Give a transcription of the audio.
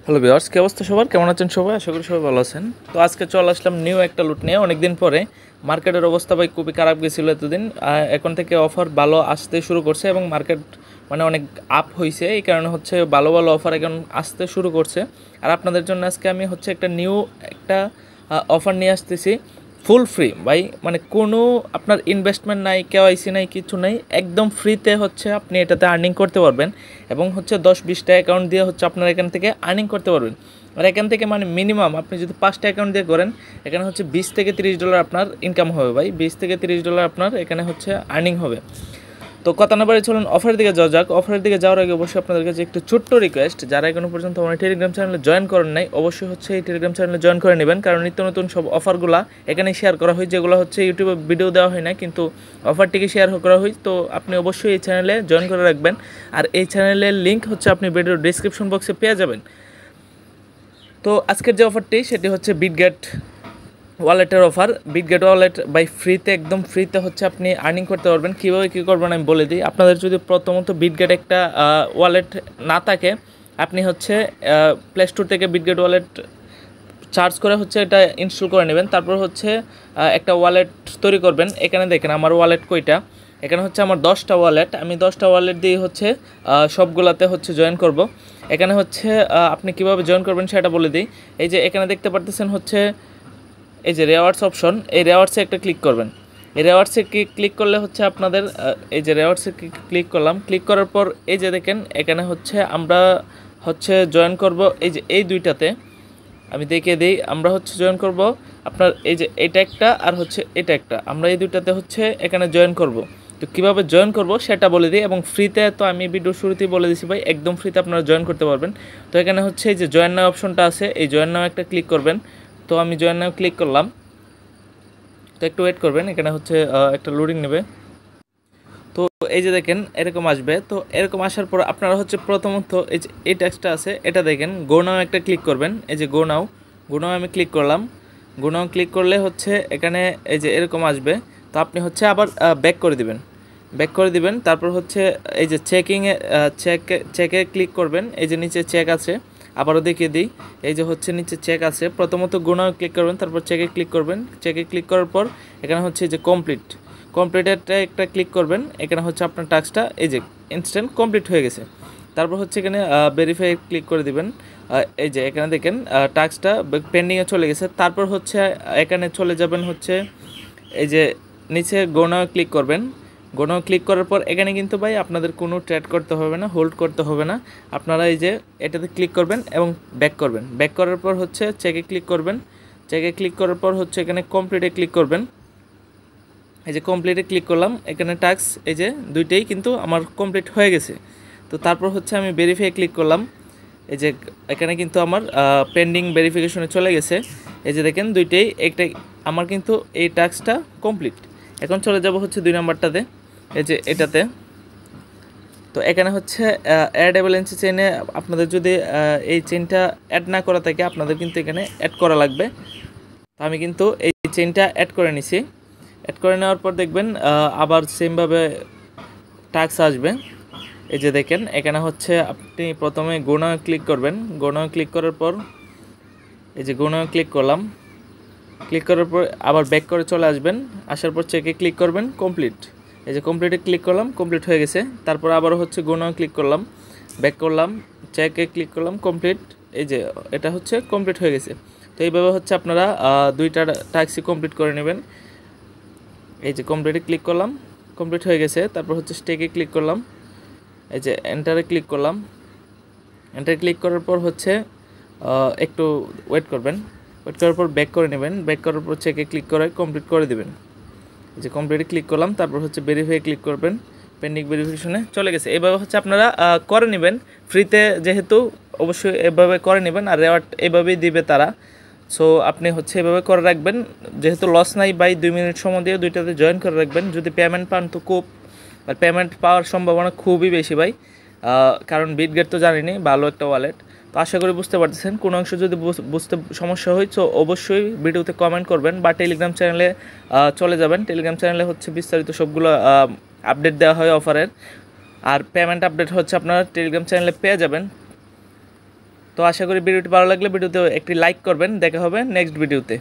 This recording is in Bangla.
হ্যালো ভিউয়ার্স, কি অবস্থা সবার? কেমন আছেন সবাই? আশা করি সবাই ভালো আছেন। তো আজকে চলে আসলাম নিউ একটা লুট নিয়ে। অনেকদিন পরে মার্কেটের অবস্থা ভাই খুবই খারাপ গেছিলো এতদিন। এখন থেকে অফার ভালো আসতে শুরু করছে এবং মার্কেট মানে অনেক আপ হয়েছে। এই কারণে হচ্ছে ভালো ভালো অফার এখন আসতে শুরু করছে। আর আপনাদের জন্য আজকে আমি হচ্ছে একটা নিউ একটা অফার নিয়ে আসতেছি, ফুল ফ্রি ভাই। মানে কোনো আপনার ইনভেস্টমেন্ট নাই, কেওয়াইসি নাই, কিছু নাই, একদম ফ্রিতে হচ্ছে আপনি এটাতে আর্নিং করতে পারবেন। এবং হচ্ছে 10-20টা অ্যাকাউন্ট দিয়ে হচ্ছে আপনারা এখান থেকে আর্নিং করতে পারবেন। আর এখান থেকে মানে মিনিমাম আপনি যদি 5টা অ্যাকাউন্ট দিয়ে করেন, এখানে হচ্ছে $20 থেকে $30 আপনার ইনকাম হবে ভাই। $20 থেকে $30 আপনার এখানে হচ্ছে আর্নিং হবে। তো কথা না বাড়ি চলুন অফারের দিকে যাওয়া যাক। অফারের দিকে যাওয়ার আগে অবশ্যই আপনাদের কাছে একটু ছোট্ট রিকোয়েস্ট, যারা এখনো পর্যন্ত আমার টেলিগ্রাম চ্যানেলে জয়েন করেন নাই, অবশ্যই হচ্ছে এই টেলিগ্রাম চ্যানেলে জয়েন করে নেবেন। কারণ নিত্য নতুন সব অফারগুলো এখানে শেয়ার করা হয়, যেগুলো হচ্ছে ইউটিউবে ভিডিও দেওয়া হয় না, কিন্তু অফারটিকে শেয়ার করা হয়। তো আপনি অবশ্যই এই চ্যানেলে জয়েন করে রাখবেন। আর এই চ্যানেলের লিঙ্ক হচ্ছে আপনি ভিডিওর ডিসক্রিপশন বক্সে পেয়ে যাবেন। তো আজকের যে অফারটি সেটি হচ্ছে বিটগেট ওয়ালেটের অফার। বিটগেট ওয়ালেট বাই ফ্রিতে, একদম ফ্রিতে হচ্ছে আপনি আর্নিং করতে পারবেন। কীভাবে কী করবেন আমি বলে দিই। আপনাদের যদি প্রথমত বিটগেট একটা ওয়ালেট না থাকে, আপনি হচ্ছে প্লে স্টোর থেকে বিটগেট ওয়ালেট চার্জ করে হচ্ছে এটা ইনস্টল করে নেবেন। তারপর হচ্ছে একটা ওয়ালেট তৈরি করবেন। এখানে দেখেন আমার ওয়ালেট কয়টা, এখানে হচ্ছে আমার 10টা ওয়ালেট। আমি 10টা ওয়ালেট দিয়ে হচ্ছে সবগুলাতে হচ্ছে জয়েন করব। এখানে হচ্ছে আপনি কিভাবে জয়েন করবেন সেটা বলে দিই। এই যে এখানে দেখতে পারতেছেন হচ্ছে এই যে রেওয়ার্ডস অপশন, এই রেওয়ার্ডসে একটা ক্লিক করবেন। এই রেওয়ার্ডসে ক্লিক করলে হচ্ছে আপনাদের এই যে রেওয়ার্ডসে ক্লিক করলাম। ক্লিক করার পর এই যে দেখেন এখানে হচ্ছে আমরা হচ্ছে জয়েন করব এই যে এই দুইটাতে। আমি দেখিয়ে দিই, আমরা হচ্ছে জয়েন করব আপনার এই যে এটা একটা আর হচ্ছে এটা একটা, আমরা এই দুইটাতে হচ্ছে এখানে জয়েন করব। তো কীভাবে জয়েন করব সেটা বলে দিই। এবং ফ্রিতে তো আমি ভিডিও শুরুতেই বলে দিছি ভাই, একদম ফ্রিতে আপনারা জয়েন করতে পারবেন। তো এখানে হচ্ছে এই যে জয়েন নাও অপশনটা আছে, এই জয়েন নাও একটা ক্লিক করবেন। তো আমি জয়েন নাও ক্লিক করলাম। তো একটু ওয়েট করবেন, এখানে হচ্ছে একটা লোডিং নেবে। তো এই যে দেখেন এরকম আসবে। তো এরকম আসার পর আপনারা হচ্ছে প্রথমত এই যে এই ট্যাক্সটা আছে এটা দেখেন, গো নাও একটা ক্লিক করবেন। এই যে গো নাও আমি ক্লিক করলাম। গো নাও ক্লিক করলে হচ্ছে এখানে এই যে এরকম আসবে। তো আপনি হচ্ছে আবার ব্যাক করে দিবেন। তারপর হচ্ছে এই যে চেকে ক্লিক করবেন। এই যে নিচে চেক আছে, আবারও দেখিয়ে দিই। এই যে হচ্ছে নিচে চেক আছে, প্রথমত গো নাও ক্লিক করবেন, তারপর চেকে ক্লিক করবেন। চেকে ক্লিক করার পর এখানে হচ্ছে এই যে কমপ্লিটেডটা একটা ক্লিক করবেন। এখানে হচ্ছে আপনার টাস্কটা এই যে ইনস্ট্যান্ট কমপ্লিট হয়ে গেছে। তারপর হচ্ছে এখানে ভেরিফাই ক্লিক করে দিবেন। এই যে এখানে দেখেন টাস্কটা পেন্ডিংয়ে চলে গেছে। তারপর হচ্ছে এখানে চলে যাবেন হচ্ছে এই যে নিচে গো নাও ক্লিক করবেন। গো নাও ক্লিক করার পর এখানে কিন্তু ভাই আপনাদের কোনো ট্রেড করতে হবে না, হোল্ড করতে হবে না। আপনারা এই যে এটাতে ক্লিক করবেন এবং ব্যাক করার পর হচ্ছে চেকে ক্লিক করবেন। চেকে ক্লিক করার পর হচ্ছে এখানে কমপ্লিটে ক্লিক করবেন। এই যে কমপ্লিটে ক্লিক করলাম, এখানে টাস্ক এই যে দুইটাই কিন্তু আমার কমপ্লিট হয়ে গেছে। তো তারপর হচ্ছে আমি ভেরিফাই ক্লিক করলাম। এই যে এখানে কিন্তু আমার পেন্ডিং ভেরিফিকেশনে চলে গেছে। এই যে দেখেন দুইটাই, একটা আমার কিন্তু এই টাস্কটা কমপ্লিট। এখন চলে যাব হচ্ছে 2 নাম্বারটাতে, এই যে এটাতে। তো এখানে হচ্ছে অ্যাড এভালেন্সি চেইনে আপনাদের যদি এই চেইনটা অ্যাড না করা থাকে, আপনাদের কিন্তু এখানে অ্যাড করা লাগবে। তো আমি কিন্তু এই চেইনটা অ্যাড করে নিছি। অ্যাড করে নেওয়ার পর দেখবেন আবার সেমভাবে টাস্ক আসবে। এই যে দেখেন এখানে হচ্ছে আপনি প্রথমে গো নাও ক্লিক করবেন। গো নাও ক্লিক করার পর এই যে গো নাও ক্লিক করলাম। ক্লিক করার পর আবার ব্যাক করে চলে আসবেন। আসার পর চেকে ক্লিক করবেন, কমপ্লিট। এই যে কমপ্লিটে ক্লিক করলাম, কমপ্লিট হয়ে গেছে। তারপর আবারও হচ্ছে গো নাও ক্লিক করলাম, ব্যাক করলাম, চেকে ক্লিক করলাম, কমপ্লিট। এই যে এটা হচ্ছে কমপ্লিট হয়ে গেছে। তো এইভাবে হচ্ছে আপনারা দুইটা টাস্কই কমপ্লিট করে নেবেন। এই যে কমপ্লিটে ক্লিক করলাম, কমপ্লিট হয়ে গেছে। তারপর হচ্ছে স্টেকে ক্লিক করলাম, এই যে এন্টারে ক্লিক করলাম। এন্টারে ক্লিক করার পর হচ্ছে একটু ওয়েট করবেন। ওয়েট করার পর ব্যাক করে নেবেন। ব্যাক করার পর চেকে ক্লিক করে কমপ্লিট করে দেবেন। এই যে কমপ্লিটে ক্লিক করলাম, তারপর হচ্ছে ভেরিফাই ক্লিক করবেন। পেন্ডিং ভেরিফিকেশনে চলে গেছে। এইভাবে হচ্ছে আপনারা করে নেবেন ফ্রিতে, যেহেতু অবশ্যই এভাবে করে নেবেন। আর রেওয়ার্ড এভাবেই দিবে তারা। সো আপনি হচ্ছে এভাবে করে রাখবেন, যেহেতু লস নাই বাই 2 মিনিট সময় দিয়ে দুইটাতে জয়েন করে রাখবেন। যদি পেমেন্ট পান তো খুব, আর পেমেন্ট পাওয়ার সম্ভাবনা খুবই বেশি ভাই। কারণ বিটগেট তো জানিনি ভালো একটা ওয়ালেট। তো আশা করি বুঝতে পারতেছেন। কোনো অংশ যদি বুঝতে সমস্যা হয় তো অবশ্যই ভিডিওতে কমেন্ট করবেন বা টেলিগ্রাম চ্যানেলে চলে যাবেন। টেলিগ্রাম চ্যানেলে হচ্ছে বিস্তারিত সবগুলো আপডেট দেওয়া হয় অফারের। আর পেমেন্ট আপডেট হচ্ছে আপনারা টেলিগ্রাম চ্যানেলে পেয়ে যাবেন। তো আশা করি ভিডিওটি ভালো লাগলে ভিডিওতে একটি লাইক করবেন। দেখা হবে নেক্সট ভিডিওতে।